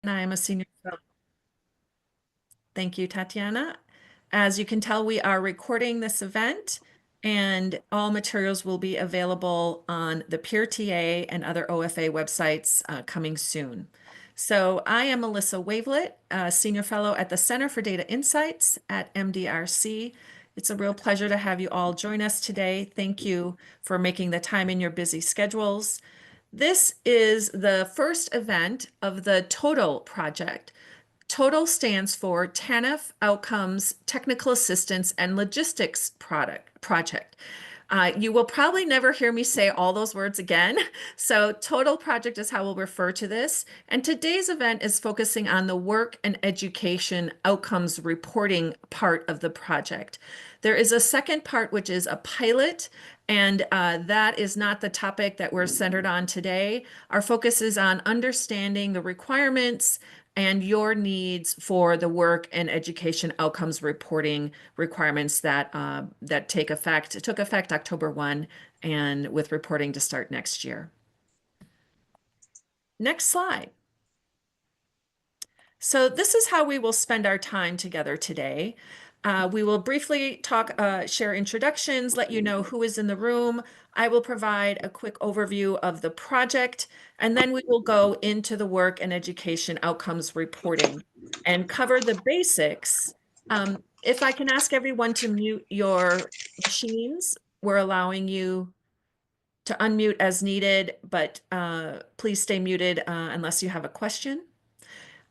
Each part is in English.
I am a senior fellow. Thank you, Tatiana. As you can tell, we are recording this event, and all materials will be available on the Peer TA and other OFA websites coming soon. So I am Melissa Wavelet, a senior fellow at the Center for Data Insights at MDRC. It's a real pleasure to have you all join us today. Thank you for making the time in your busy schedules. This is the first event of the TOTAL project. TOTAL stands for TANF Outcomes Technical Assistance and Logistics Project. You will probably never hear me say all those words again. So TOTAL project is how we'll refer to this. And today's event is focusing on the work and education outcomes reporting part of the project. There is a second part, which is a pilot, and that is not the topic that we're centered on today. Our focus is on understanding the requirements and your needs for the work and education outcomes reporting requirements that took effect October 1, and with reporting to start next year. Next slide. So this is how we will spend our time together today. We will briefly share introductions, let you know who is in the room. I will provide a quick overview of the project, and then we will go into the work and education outcomes reporting and cover the basics. If I can ask everyone to mute your machines, we're allowing you to unmute as needed, but please stay muted unless you have a question.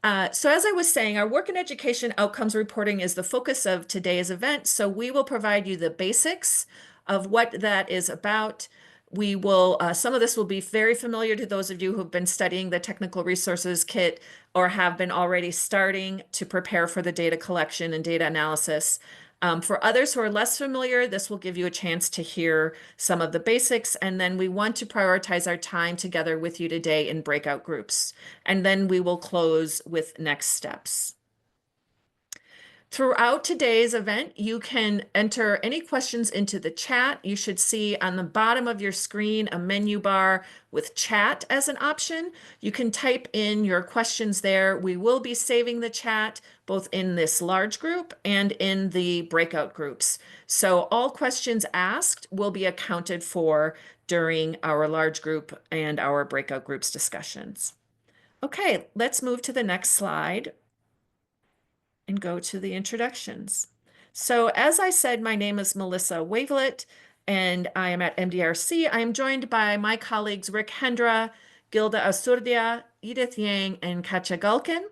So as I was saying, our work and education outcomes reporting is the focus of today's event. So we will provide you the basics of what that is about. We will, some of this will be very familiar to those of you who've been studying the technical resources kit or have been already starting to prepare for the data collection and data analysis. For others who are less familiar, this will give you a chance to hear some of the basics, and then we want to prioritize our time together with you today in breakout groups, and then we will close with next steps. Throughout today's event, you can enter any questions into the chat. You should see on the bottom of your screen a menu bar with chat as an option. You can type in your questions there. We will be saving the chat both in this large group and in the breakout groups. So all questions asked will be accounted for during our large group and our breakout groups discussions. Okay, let's move to the next slide and go to the introductions. So as I said, my name is Melissa Wavelet, and I am at MDRC. I am joined by my colleagues Rick Hendra, Gilda Azurdia, Edith Yang, and Katja Gulkin.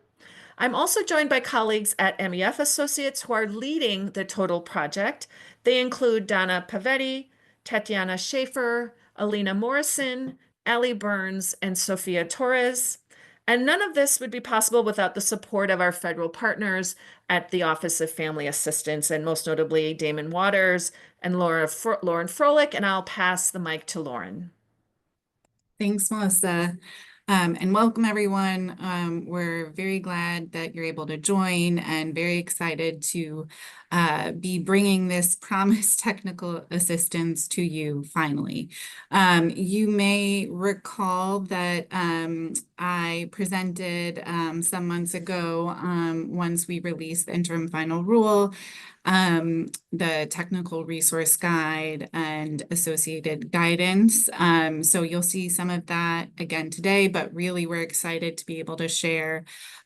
I'm also joined by colleagues at MEF Associates who are leading the TOTAL project. They include Donna Pavetti, Tatiana Schaefer, Alina Morrison, Ali Burns, and Sophia Torres. And none of this would be possible without the support of our federal partners at the Office of Family Assistance, and most notably Damon Waters and Lauren Frohlich, and I'll pass the mic to Lauren. Thanks, Melissa. And welcome, everyone. We're very glad that you're able to join and very excited to be bringing this promised technical assistance to you finally. You may recall that I presented some months ago, once we released the interim final rule, the technical resource guide and associated guidance. So you'll see some of that again today, but really we're excited to be able to share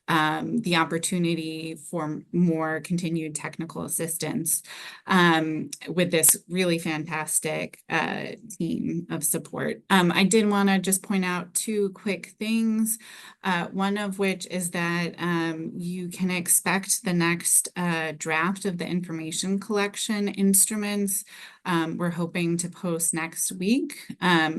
the opportunity for more continued technical assistance with this really fantastic team of support. I did want to just point out two quick things. One of which is that you can expect the next draft of the information collection instruments. We're hoping to post next week.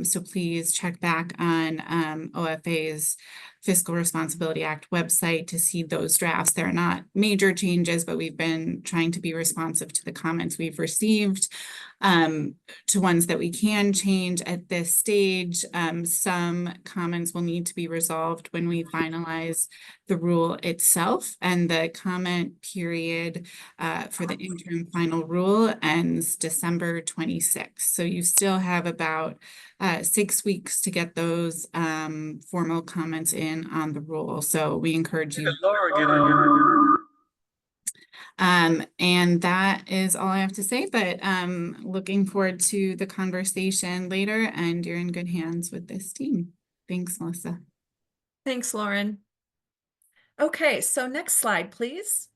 So please check back on OFA's Fiscal Responsibility Act website to see those drafts. They're not major changes, but we've been trying to be responsive to the comments we've received, to ones that we can change at this stage. Some comments will need to be resolved when we finalize the rule itself, and the comment period for the interim final rule ends December 26th. So you still have about 6 weeks to get those formal comments in on the rule. So we encourage you. And that is all I have to say, but looking forward to the conversation later, and you're in good hands with this team. Thanks, Melissa. Thanks, Lauren. Okay, so next slide, please.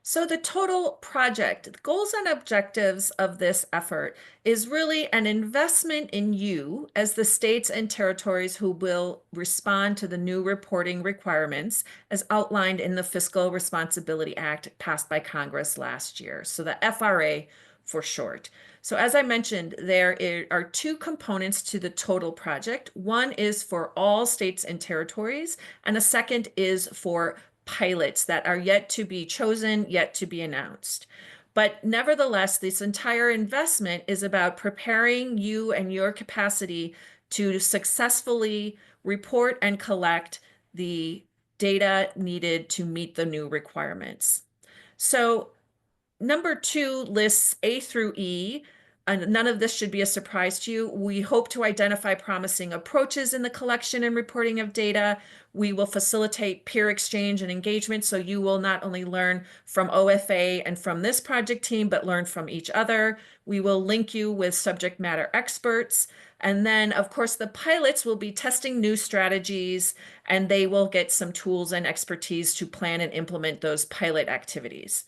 So the total project, the goals and objectives of this effort is really an investment in you as the states and territories who will respond to the new reporting requirements as outlined in the Fiscal Responsibility Act passed by Congress last year. So the FRA for short. So as I mentioned, there are two components to the total project. One is for all states and territories, and a second is for pilots that are yet to be chosen, yet to be announced. But nevertheless, this entire investment is about preparing you and your capacity to successfully report and collect the data needed to meet the new requirements. So number 2 lists A through E, and none of this should be a surprise to you. We hope to identify promising approaches in the collection and reporting of data. We will facilitate peer exchange and engagement, so you will not only learn from OFA and from this project team, but learn from each other. We will link you with subject matter experts. And then, of course, the pilots will be testing new strategies, and they will get some tools and expertise to plan and implement those pilot activities.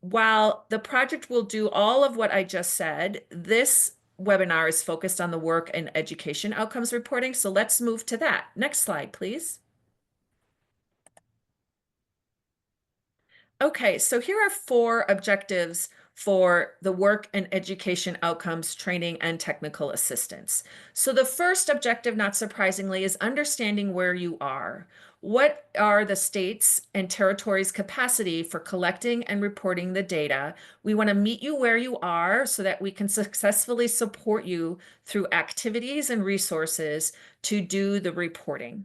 While the project will do all of what I just said, this webinar is focused on the work and education outcomes reporting. So let's move to that. Next slide, please. Okay, so here are 4 objectives for the work and education outcomes training and technical assistance. So the first objective, not surprisingly, is understanding where you are. What are the states and territories' capacity for collecting and reporting the data? We want to meet you where you are so that we can successfully support you through activities and resources to do the reporting.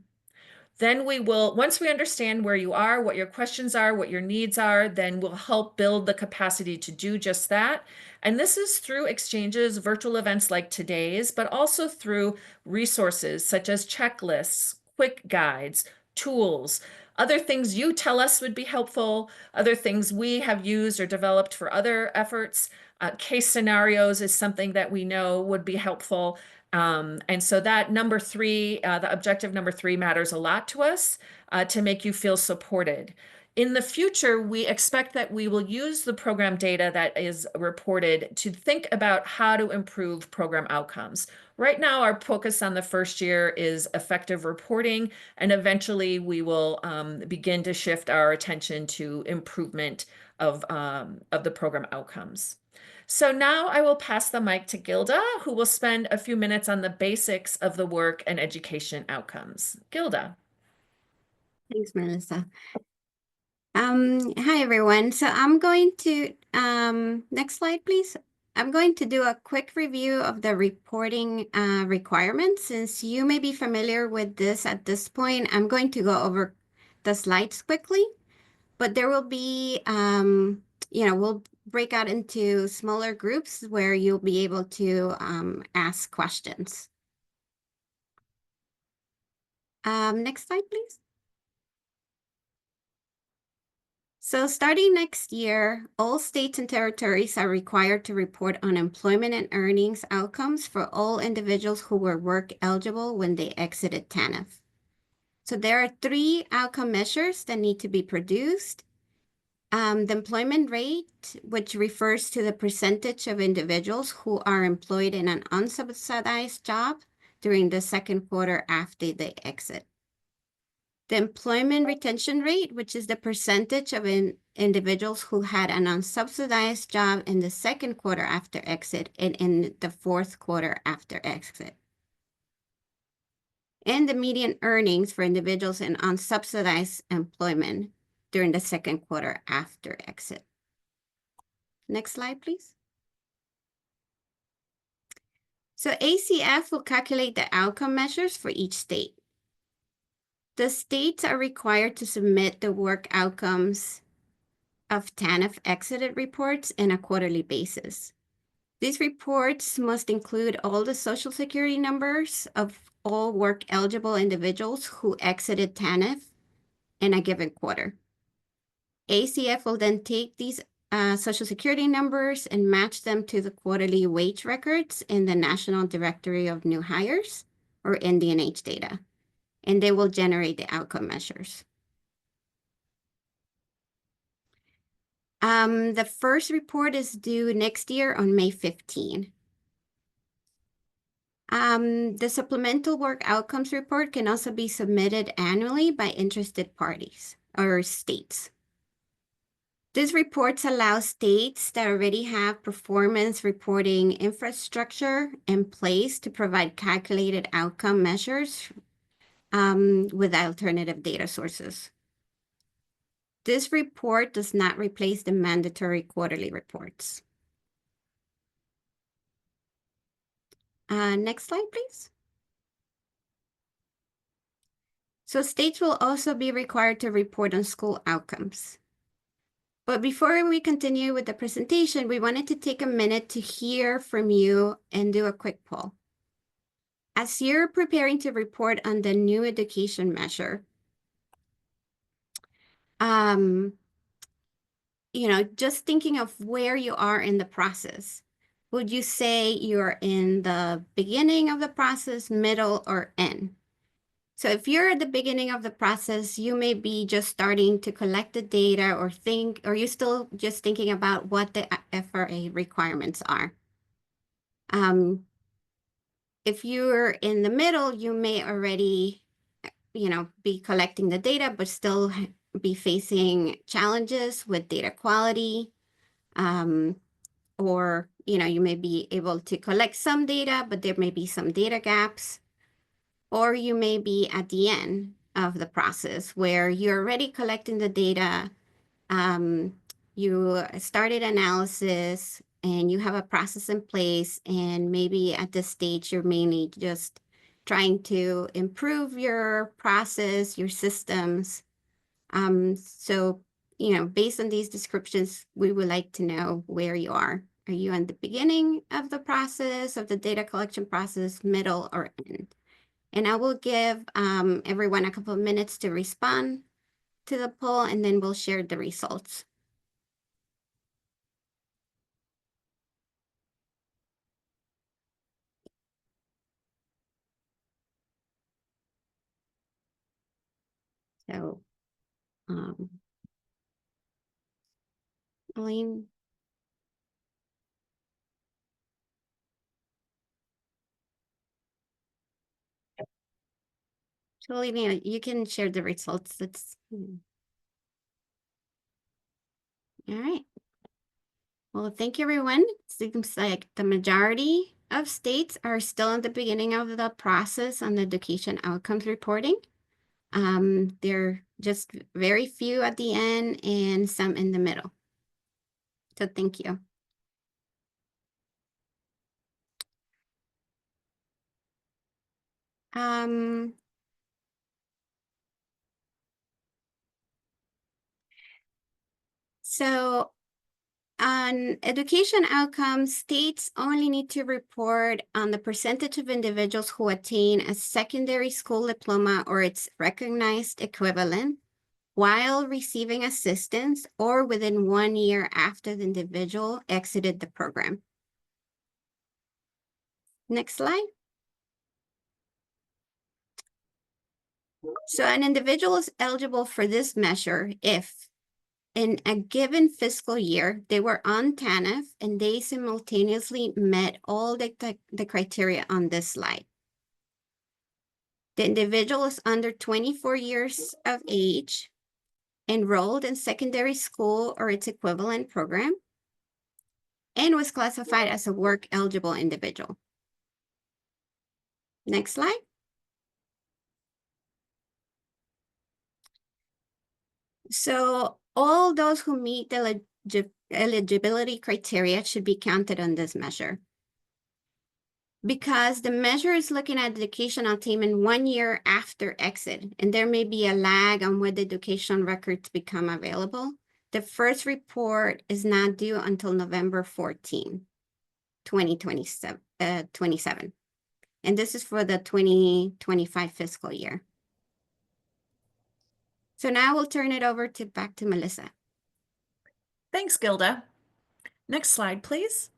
Then we will, once we understand where you are, what your questions are, what your needs are, then we'll help build the capacity to do just that. And this is through exchanges, virtual events like today's, but also through resources such as checklists, quick guides, tools, other things you tell us would be helpful, other things we have used or developed for other efforts. Case scenarios is something that we know would be helpful. And so that number 3, the objective number 3 matters a lot to us to make you feel supported. In the future, we expect that we will use the program data that is reported to think about how to improve program outcomes. Right now, our focus on the first year is effective reporting, and eventually we will begin to shift our attention to improvement of the program outcomes. So now I will pass the mic to Gilda, who will spend a few minutes on the basics of the work and education outcomes. Gilda. Thanks, Melissa. Hi, everyone. So I'm going to, next slide, please. I'm going to do a quick review of the reporting requirements. Since you may be familiar with this at this point, I'm going to go over the slides quickly, but there will be, we'll break out into smaller groups where you'll be able to ask questions. Next slide, please. So starting next year, all states and territories are required to report on employment and earnings outcomes for all individuals who were work eligible when they exited TANF. So there are 3 outcome measures that need to be produced. The employment rate, which refers to the percentage of individuals who are employed in an unsubsidized job during the second quarter after they exit. The employment retention rate, which is the percentage of individuals who had an unsubsidized job in the second quarter after exit and in the fourth quarter after exit. And the median earnings for individuals in unsubsidized employment during the second quarter after exit. Next slide, please. So ACF will calculate the outcome measures for each state. The states are required to submit the work outcomes of TANF exited reports on a quarterly basis. These reports must include all the Social Security numbers of all work-eligible individuals who exited TANF in a given quarter. ACF will then take these Social Security numbers and match them to the quarterly wage records in the National Directory of New Hires, or NDNH data, and they will generate the outcome measures. The first report is due next year on May 15. The supplemental work outcomes report can also be submitted annually by interested parties or states. These reports allow states that already have performance reporting infrastructure in place to provide calculated outcome measures with alternative data sources. This report does not replace the mandatory quarterly reports. Next slide, please. So states will also be required to report on school outcomes. But before we continue with the presentation, we wanted to take a minute to hear from you and do a quick poll. As you're preparing to report on the new education measure, just thinking of where you are in the process, would you say you're in the beginning of the process, middle, or end? So if you're at the beginning of the process, you may be just starting to collect the data or you're still just thinking about what the FRA requirements are. If you're in the middle, you may already, be collecting the data, but still be facing challenges with data quality. Or, you may be able to collect some data, but there may be some data gaps. Or you may be at the end of the process where you're already collecting the data, you started analysis, and you have a process in place, and maybe at this stage, you're mainly just trying to improve your process, your systems. So, based on these descriptions, we would like to know where you are. Are you at the beginning of the process, of the data collection process, middle, or end? And I will give everyone a couple of minutes to respond to the poll, and then we'll share the results. So, Elaine. So, Elaine, you can share the results. All right. Well, thank you, everyone. It seems like the majority of states are still in the beginning of the process on the education outcomes reporting. There are just very few at the end and some in the middle. So thank you. So on education outcomes, states only need to report on the percentage of individuals who attain a secondary school diploma or its recognized equivalent while receiving assistance or within 1 year after the individual exited the program. Next slide. So an individual is eligible for this measure if in a given fiscal year, they were on TANF and they simultaneously met all the criteria on this slide. The individual is under 24 years of age, enrolled in secondary school or its equivalent program, and was classified as a work-eligible individual. Next slide. So all those who meet the eligibility criteria should be counted on this measure. Because the measure is looking at educational attainment 1 year after exit, and there may be a lag on when the education records become available. The first report is not due until November 14. 2027. And this is for the 2025 fiscal year. So now we'll turn it over back to Melissa. Thanks, Gilda. Next slide, please.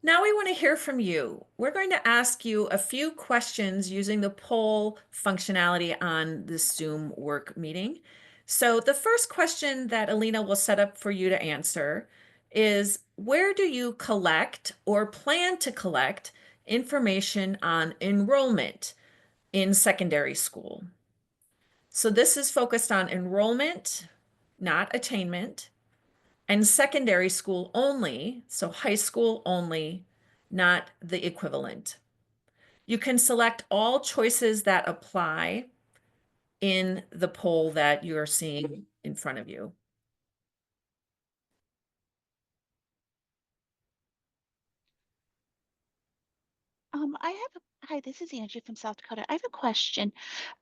Now we want to hear from you. We're going to ask you a few questions using the poll functionality on the Zoom work meeting. So the first question that Alina will set up for you to answer is, where do you collect or plan to collect information on enrollment in secondary school? So this is focused on enrollment, not attainment, and secondary school only, so high school only, not the equivalent. You can select all choices that apply in the poll that you're seeing in front of you. Hi, this is Angie from South Dakota. I have a question.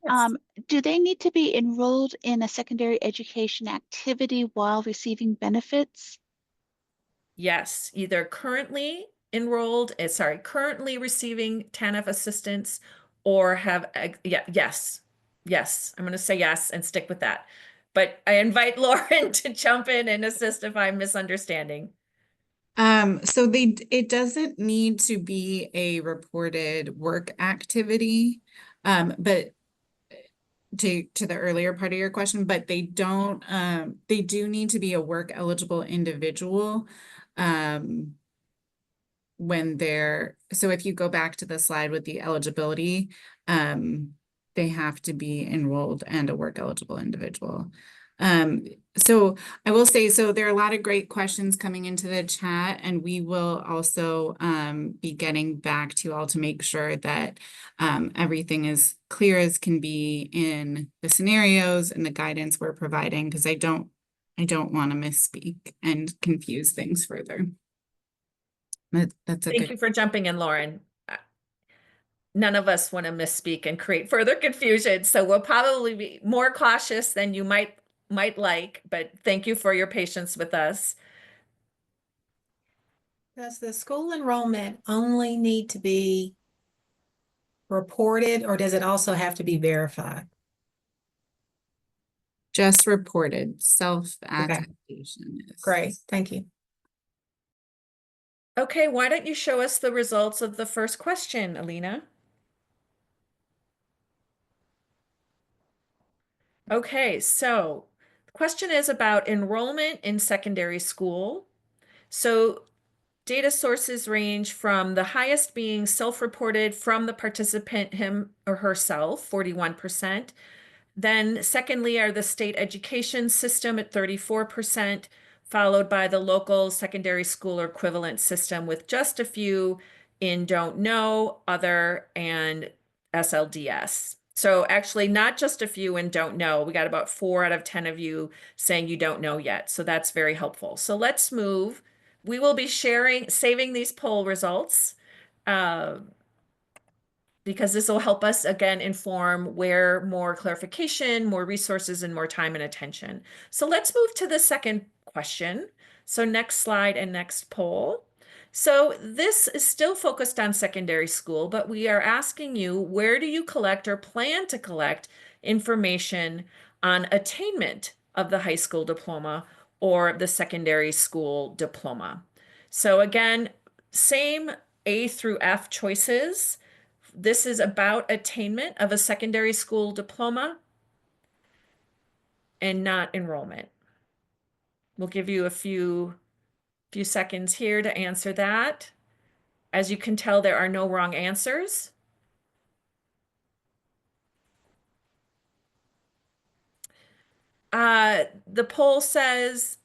Yes. Do they need to be enrolled in a secondary education activity while receiving benefits? Yes, either currently currently receiving TANF assistance or have, yes, I'm going to say yes and stick with that. But I invite Lauren to jump in and assist if I'm misunderstanding. So it doesn't need to be a reported work activity, but to the earlier part of your question, but they do need to be a work eligible individual. So if you go back to the slide with the eligibility, they have to be enrolled and a work eligible individual. So I will say, so there are a lot of great questions coming into the chat, and we will also be getting back to you all to make sure that everything is clear as can be in the scenarios and the guidance we're providing, because I don't want to misspeak and confuse things further. That's a Thank good. you for jumping in, Lauren. None of us want to misspeak and create further confusion, so we'll probably be more cautious than you might like, but thank you for your patience with us. Does the school enrollment only need to be reported, or does it also have to be verified? Just reported, self-attestation. Great, thank you. Okay, why don't you show us the results of the first question, Alina? Okay, so the question is about enrollment in secondary school. So data sources range from the highest being self-reported from the participant, him or herself, 41%. Then secondly are the state education system at 34%, followed by the local secondary school or equivalent system with just a few in don't know, other, and SLDS. So actually not just a few in don't know. We got about 4 out of 10 of you saying you don't know yet. So that's very helpful. So let's move. We will be saving these poll results because this will help us again inform where more clarification, more resources, and more time and attention. So let's move to the second question. So next slide and next poll. So this is still focused on secondary school, but we are asking you, where do you collect or plan to collect information on attainment of the high school diploma or the secondary school diploma? So again, same A through F choices. This is about attainment of a secondary school diploma and not enrollment. We'll give you a few seconds here to answer that. As you can tell, there are no wrong answers. The poll says,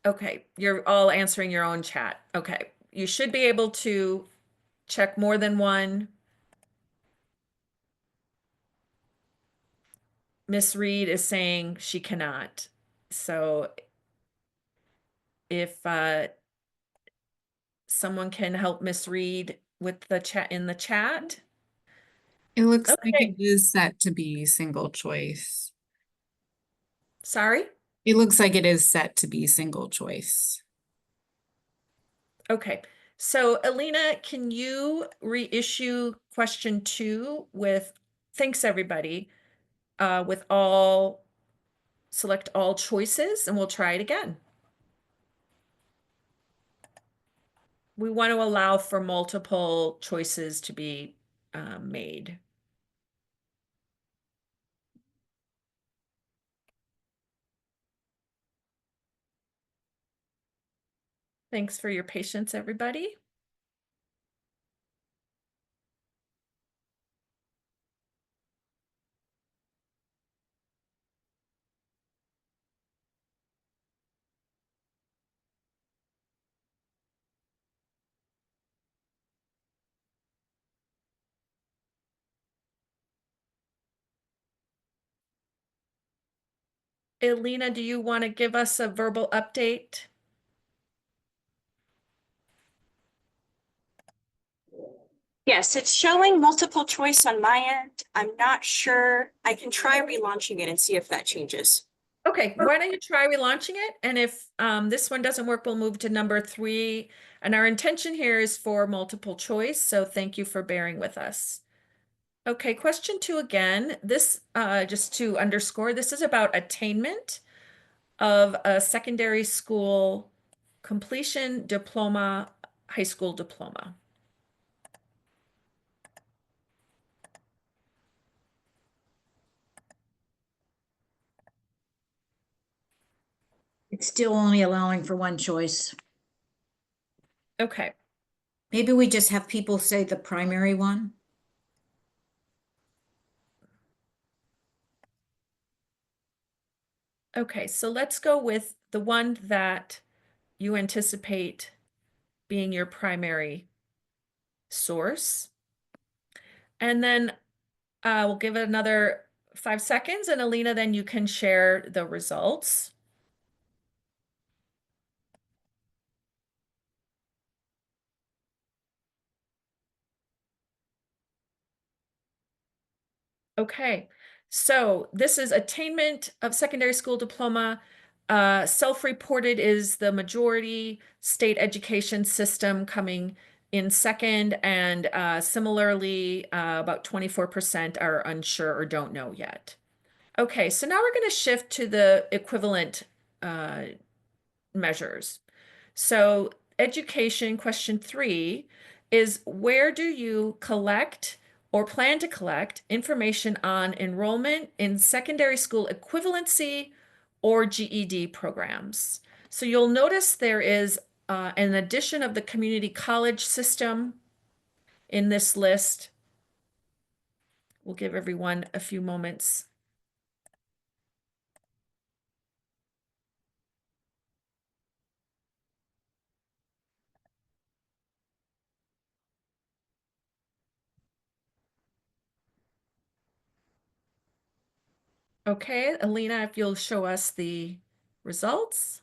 okay, you're all answering your own chat. Okay, you should be able to check more than one. Miss Reed is saying she cannot. So if someone can help Miss Reed with the chat in the chat. It looks like Okay. it is set to be single choice. Sorry? It looks like it is set to be single choice. Okay, so Alina, can you reissue question 2 with, thanks everybody, with select all choices, and we'll try it again. We want to allow for multiple choices to be made. Thanks for your patience, everybody. Alina, do you want to give us a verbal update? Yes, it's showing multiple choice on my end. I'm not sure. I can try relaunching it and see if that changes. Okay, why don't you try relaunching it? And if this one doesn't work, we'll move to number 3. And our intention here is for multiple choice, so thank you for bearing with us. Okay, question 2 again. This, just to underscore, this is about attainment of a secondary school completion diploma, high school diploma. It's still only allowing for one choice. Okay, Maybe we just have people say the primary one. okay, so let's go with the one that you anticipate being your primary source. And then we'll give it another 5 seconds, and Alina, then you can share the results. Okay, so this is attainment of secondary school diploma. Self-reported is the majority, state education system coming in second, and similarly, about 24% are unsure or don't know yet. Okay, so now we're going to shift to the equivalent measures. So education question 3 is, where do you collect or plan to collect information on enrollment in secondary school equivalency or GED programs? So you'll notice there is an addition of the community college system in this list. We'll give everyone a few moments. Okay, Alina, if you'll show us the results.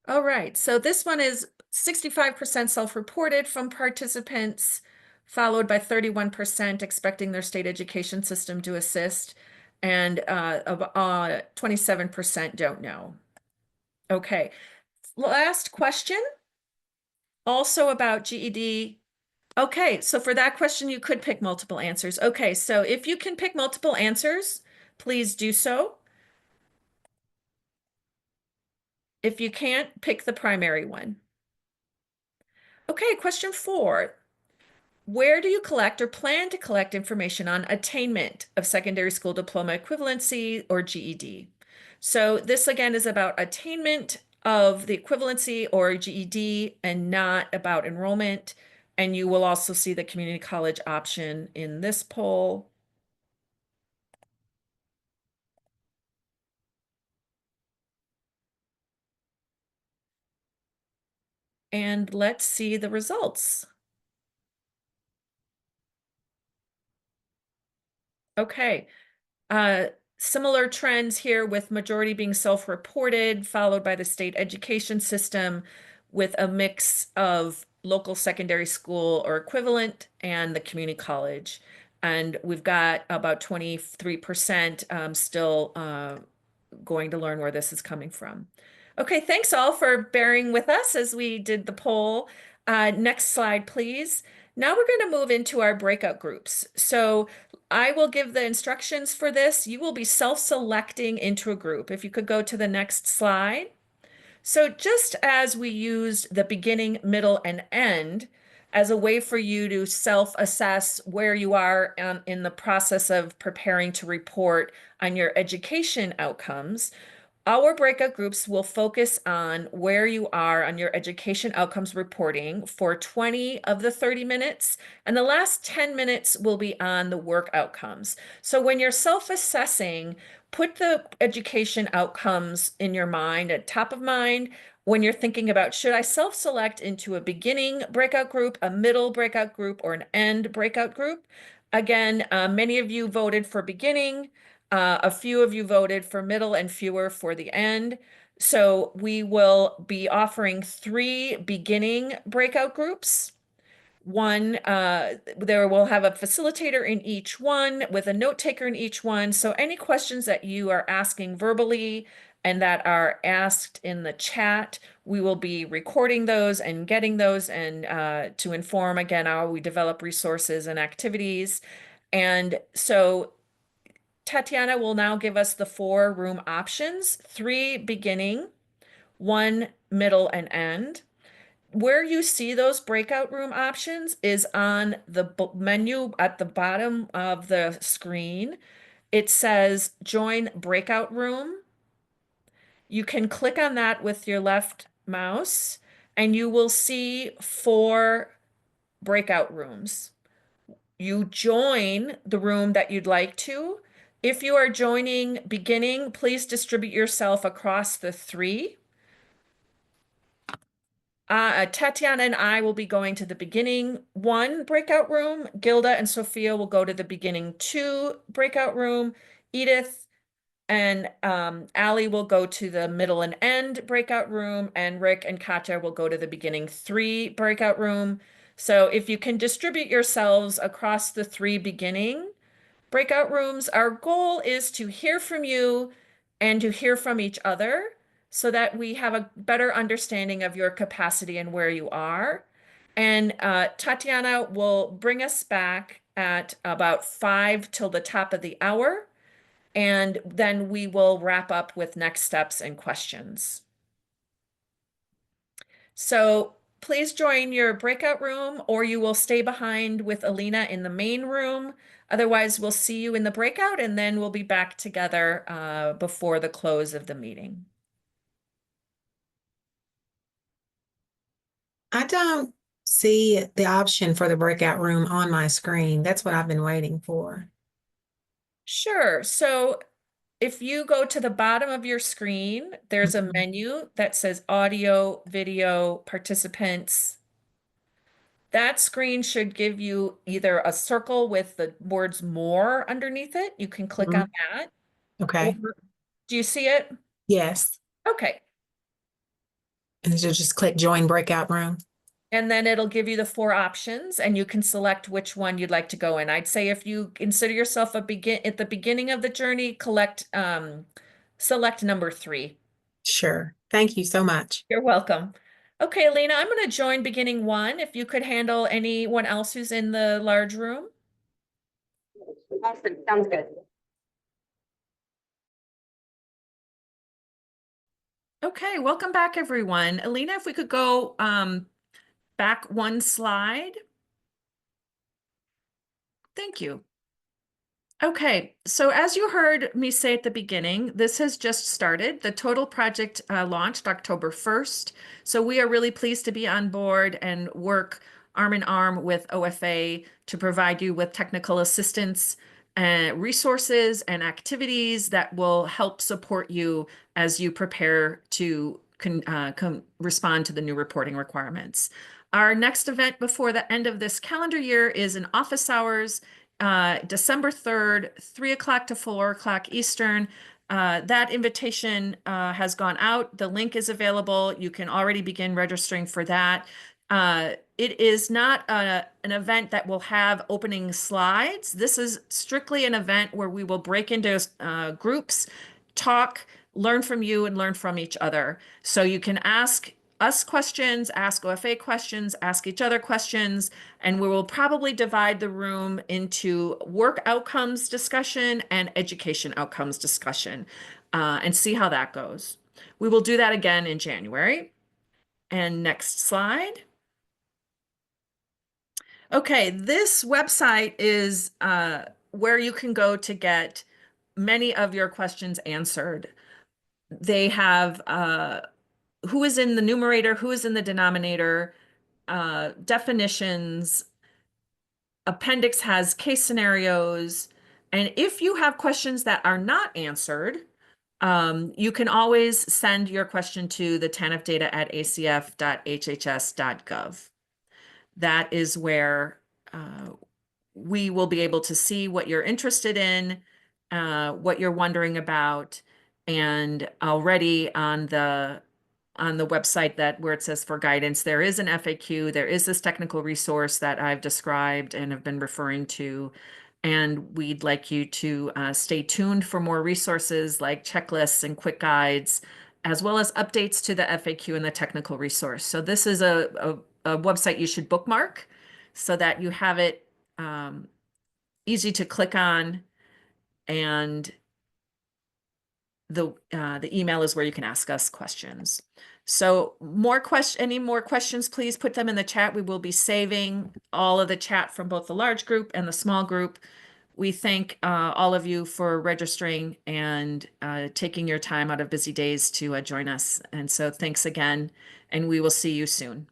All right, so this one is 65% self-reported from participants, followed by 31% expecting their state education system to assist, and 27% don't know. Okay, last question, also about GED. Okay, so for that question, you could pick multiple answers. Okay, so if you can pick multiple answers, please do so. If you can't, pick the primary one. Okay, question 4. Where do you collect or plan to collect information on attainment of secondary school diploma equivalency or GED? So this again is about attainment of the equivalency or GED and not about enrollment. And you will also see the community college option in this poll. And let's see the results. Okay. Similar trends here with majority being self-reported, followed by the state education system with a mix of local secondary school or equivalent and the community college. And we've got about 23% still going to learn where this is coming from. Okay, thanks all for bearing with us as we did the poll. Next slide, please. Now we're going to move into our breakout groups. So I will give the instructions for this. You will be self-selecting into a group. If you could go to the next slide. So just as we used the beginning, middle, and end as a way for you to self-assess where you are in the process of preparing to report on your education outcomes, our breakout groups will focus on where you are on your education outcomes reporting for 20 of the 30 minutes, and the last 10 minutes will be on the work outcomes. So when you're self-assessing, put the education outcomes in your mind, at top of mind, when you're thinking about, should I self-select into a beginning breakout group, a middle breakout group, or an end breakout group? Again, many of you voted for beginning. A few of you voted for middle and fewer for the end. So we will be offering 3 beginning breakout groups. One, there will have a facilitator in each one with a note taker in each one. So any questions that you are asking verbally and that are asked in the chat, we will be recording those and getting those and to inform again how we develop resources and activities. And so Tatiana will now give us the 4 room options, 3 beginning, 1 middle and end. Where you see those breakout room options is on the menu at the bottom of the screen. It says join breakout room. You can click on that with your left mouse and you will see 4 breakout rooms. You join the room that you'd like to. If you are joining beginning, please distribute yourself across the 3. Tatiana and I will be going to the beginning 1 breakout room. Gilda and Sophia will go to the beginning 2 breakout room. Edith and Allie will go to the middle and end breakout room. And Rick and Katja will go to the beginning 3 breakout room. So if you can distribute yourselves across the 3 beginning breakout rooms, our goal is to hear from you and to hear from each other so that we have a better understanding of your capacity and where you are. And Tatiana will bring us back at about 5 till the top of the hour, and then we will wrap up with next steps and questions. So please join your breakout room, or you will stay behind with Alina in the main room. Otherwise, we'll see you in the breakout, and then we'll be back together before the close of the meeting. I don't see the option for the breakout room on my screen. That's what I've been waiting for. Sure. So if you go to the bottom of your screen, there's a Mhm. menu that says audio, video, participants. That screen should give you either a circle with the words more underneath it. You can click on that. Okay. Or, do you see it? Yes. Okay. And so just click join breakout room. And then it'll give you the 4 options and you can select which one you'd like to go in. I'd say if you consider yourself at the beginning of the journey, select number 3. Sure. Thank you so much. You're welcome. Okay, Elena, I'm going to join beginning 1. If you could handle anyone else who's in the large room. Awesome. Sounds good. Okay, welcome back, everyone. Elena, if we could go back 1 slide. Thank you. Okay, so as you heard me say at the beginning, this has just started. The total project launched October 1st. So we are really pleased to be on board and work arm in arm with OFA to provide you with technical assistance and resources and activities that will help support you as you prepare to respond to the new reporting requirements. Our next event before the end of this calendar year is in office hours, December 3rd, 3 o'clock to 4 o'clock Eastern. That invitation has gone out. The link is available. You can already begin registering for that. It is not an event that will have opening slides. This is strictly an event where we will break into groups, talk, learn from you and learn from each other. So you can ask us questions, ask OFA questions, ask each other questions, and we will probably divide the room into work outcomes discussion and education outcomes discussion, and see how that goes. We will do that again in January. And next slide. Okay, this website is where you can go to get many of your questions answered. They have who is in the numerator, who is in the denominator, definitions. Appendix has case scenarios. And if you have questions that are not answered, you can always send your question to the tanfdata@acf.hhs.gov. That is where we will be able to see what you're interested in, what you're wondering about, and already on the website that where it says for guidance, there is an FAQ, there is this technical resource that I've described and have been referring to. And we'd like you to stay tuned for more resources like checklists and quick guides, as well as updates to the FAQ and the technical resource. So this is a website you should bookmark so that you have it easy to click on, and the email is where you can ask us questions. So any more questions, please put them in the chat. We will be saving all of the chat from both the large group and the small group. We thank all of you for registering and taking your time out of busy days to join us. And so thanks again, and we will see you soon.